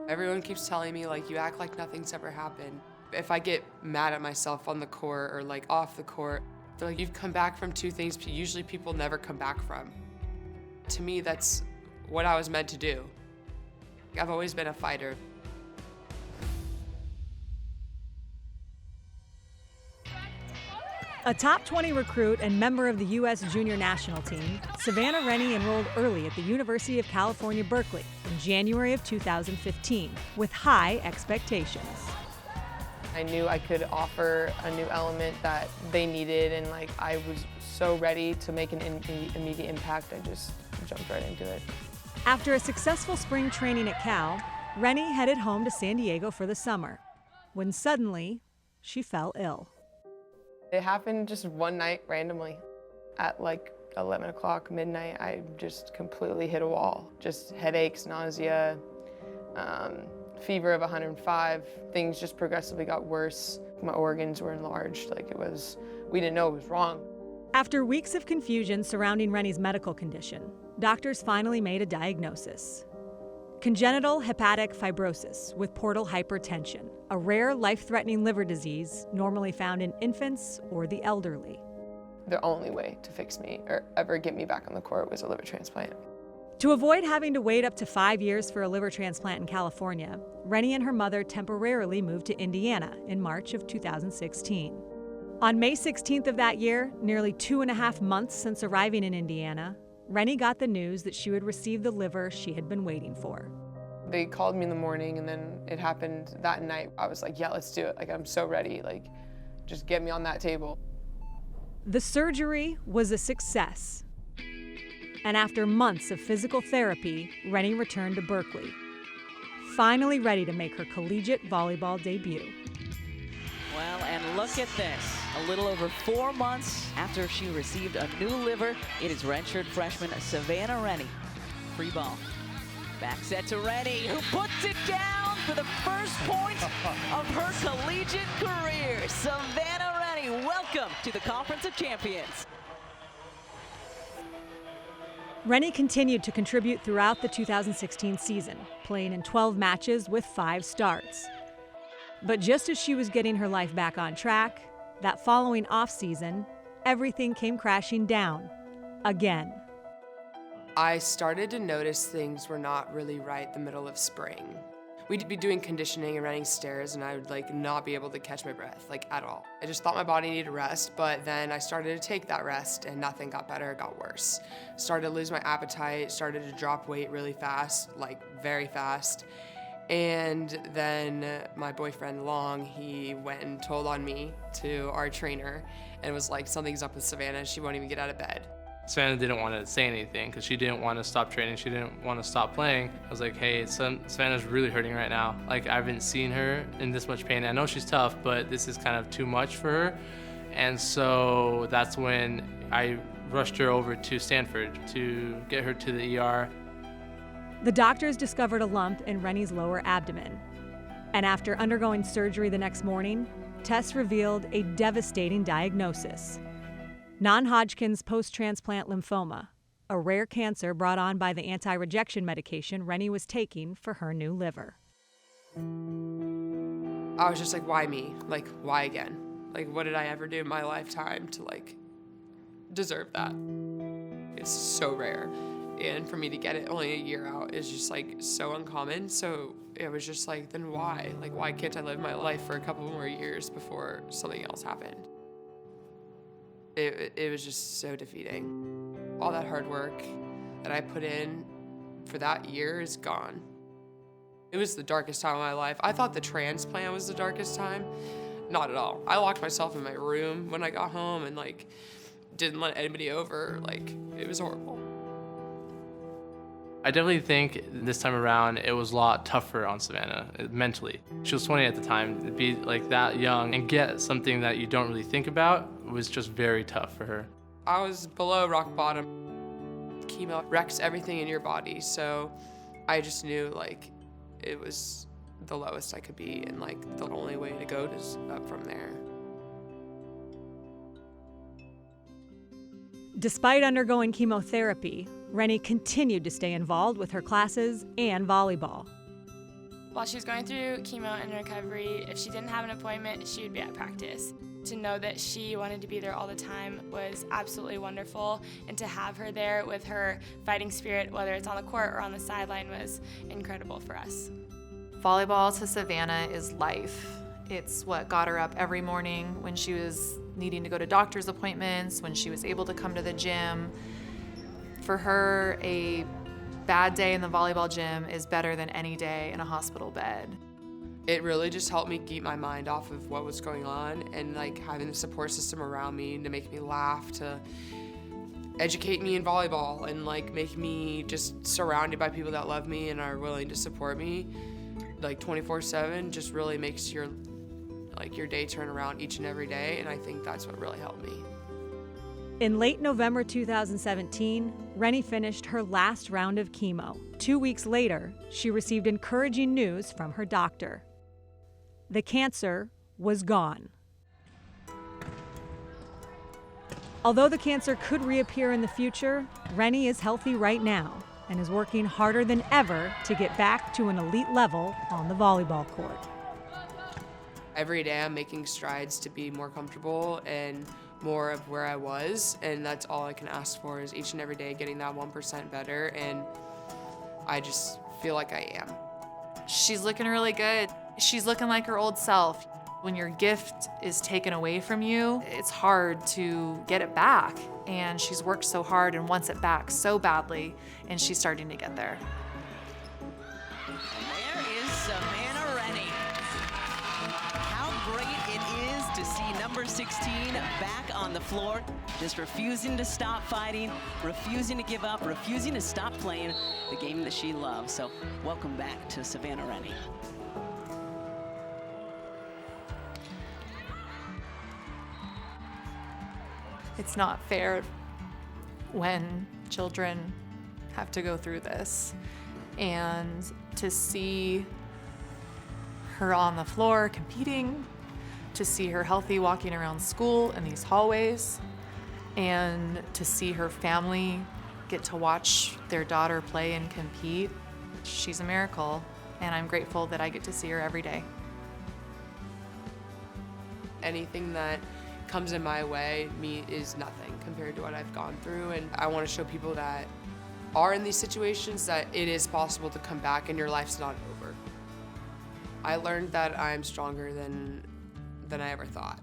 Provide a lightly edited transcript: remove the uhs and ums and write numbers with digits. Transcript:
Everyone keeps telling me, like, you act like nothing's ever happened. If I get mad at myself on the court or like off the court, they're like, you've come back from two things usually people never come back from. To me, that's what I was meant to do. I've always been a fighter. A top 20 recruit and member of the U.S. junior national team, Savannah Rennie enrolled early at the University of California, Berkeley in January of 2015 with high expectations. I knew I could offer a new element that they needed, and like I was so ready to make an immediate impact. I just jumped right into it. After a successful spring training at Cal, Rennie headed home to San Diego for the summer, when suddenly she fell ill. It happened just one night randomly. At like 11 o'clock, midnight, I just completely hit a wall. Just headaches, nausea, fever of 105. Things just progressively got worse. My organs were enlarged, we didn't know it was wrong. After weeks of confusion surrounding Rennie's medical condition, doctors finally made a diagnosis. Congenital hepatic fibrosis with portal hypertension, a rare life-threatening liver disease normally found in infants or the elderly. The only way to fix me or ever get me back on the court was a liver transplant. To avoid having to wait up to 5 years for a liver transplant in California, Rennie and her mother temporarily moved to Indiana in March of 2016. On May 16th of that year, nearly 2.5 months since arriving in Indiana, Rennie got the news that she would receive the liver she had been waiting for. They called me in the morning, and then it happened that night. I was like, yeah, let's do it. I'm so ready. Just get me on that table. The surgery was a success. And after months of physical therapy, Rennie returned to Berkeley, finally ready to make her collegiate volleyball debut. Well, and look at this. A little over 4 months after she received a new liver, it is redshirt freshman Savannah Rennie. Free ball. Back set to Rennie, who puts it down for the first point of her collegiate career. Savannah Rennie, welcome to the Conference of Champions. Rennie continued to contribute throughout the 2016 season, playing in 12 matches with 5 starts. But just as she was getting her life back on track, that following off-season, everything came crashing down again. I started to notice things were not really right the middle of spring. We'd be doing conditioning and running stairs, and I would not be able to catch my breath, at all. I just thought my body needed rest, but then I started to take that rest and nothing got better, it got worse. Started to lose my appetite, started to drop weight really fast, very fast. And then my boyfriend Long, he went and told on me to our trainer and was like, something's up with Savannah, she won't even get out of bed. Savannah didn't want to say anything because she didn't want to stop training. She didn't want to stop playing. I was like, hey, Savannah's really hurting right now. I haven't seen her in this much pain. I know she's tough, but this is kind of too much for her. And so that's when I rushed her over to Stanford to get her to the ER. The doctors discovered a lump in Rennie's lower abdomen. And after undergoing surgery the next morning, tests revealed a devastating diagnosis: non-Hodgkin's post-transplant lymphoma, a rare cancer brought on by the anti-rejection medication Rennie was taking for her new liver. I was just like, why me? Why again? What did I ever do in my lifetime to deserve that? It's so rare. And for me to get it only a year out is just so uncommon. So it was just then why? Why can't I live my life for a couple more years before something else happened? It was just so defeating. All that hard work that I put in for that year is gone. It was the darkest time of my life. I thought the transplant was the darkest time. Not at all. I locked myself in my room when I got home and didn't let anybody over. It was horrible. I definitely think this time around it was a lot tougher on Savannah mentally. She was 20 at the time. To be that young and get something that you don't really think about was just very tough for her. I was below rock bottom. Chemo wrecks everything in your body, so I just knew it was the lowest I could be, and the only way to go is up from there. Despite undergoing chemotherapy, Rennie continued to stay involved with her classes and volleyball. While she was going through chemo and recovery, if she didn't have an appointment, she would be at practice. To know that she wanted to be there all the time was absolutely wonderful, and to have her there with her fighting spirit, whether it's on the court or on the sideline, was incredible for us. Volleyball to Savannah is life. It's what got her up every morning when she was needing to go to doctor's appointments, when she was able to come to the gym. For her, a bad day in the volleyball gym is better than any day in a hospital bed. It really just helped me keep my mind off of what was going on, and like having the support system around me to make me laugh, to educate me in volleyball, and like make me just surrounded by people that love me and are willing to support me like 24/7 just really makes your day turn around each and every day, and I think that's what really helped me. In late November 2017, Rennie finished her last round of chemo. 2 weeks later, she received encouraging news from her doctor. The cancer was gone. Although the cancer could reappear in the future, Rennie is healthy right now and is working harder than ever to get back to an elite level on the volleyball court. Every day I'm making strides to be more comfortable and more of where I was, and that's all I can ask for is each and every day getting that 1% better, and I just feel like I am. She's looking really good. She's looking like her old self. When your gift is taken away from you, it's hard to get it back, and she's worked so hard and wants it back so badly, and she's starting to get there. There is Savannah Rennie. How great it is to see number 16 back on the floor, just refusing to stop fighting, refusing to give up, refusing to stop playing the game that she loves. So welcome back to Savannah Rennie. It's not fair when children have to go through this, and to see her on the floor competing, to see her healthy walking around school in these hallways, and to see her family get to watch their daughter play and compete. She's a miracle, and I'm grateful that I get to see her every day. Anything that comes in my way is nothing compared to what I've gone through, and I want to show people that are in these situations that it is possible to come back and your life's not over. I learned that I'm stronger than I ever thought.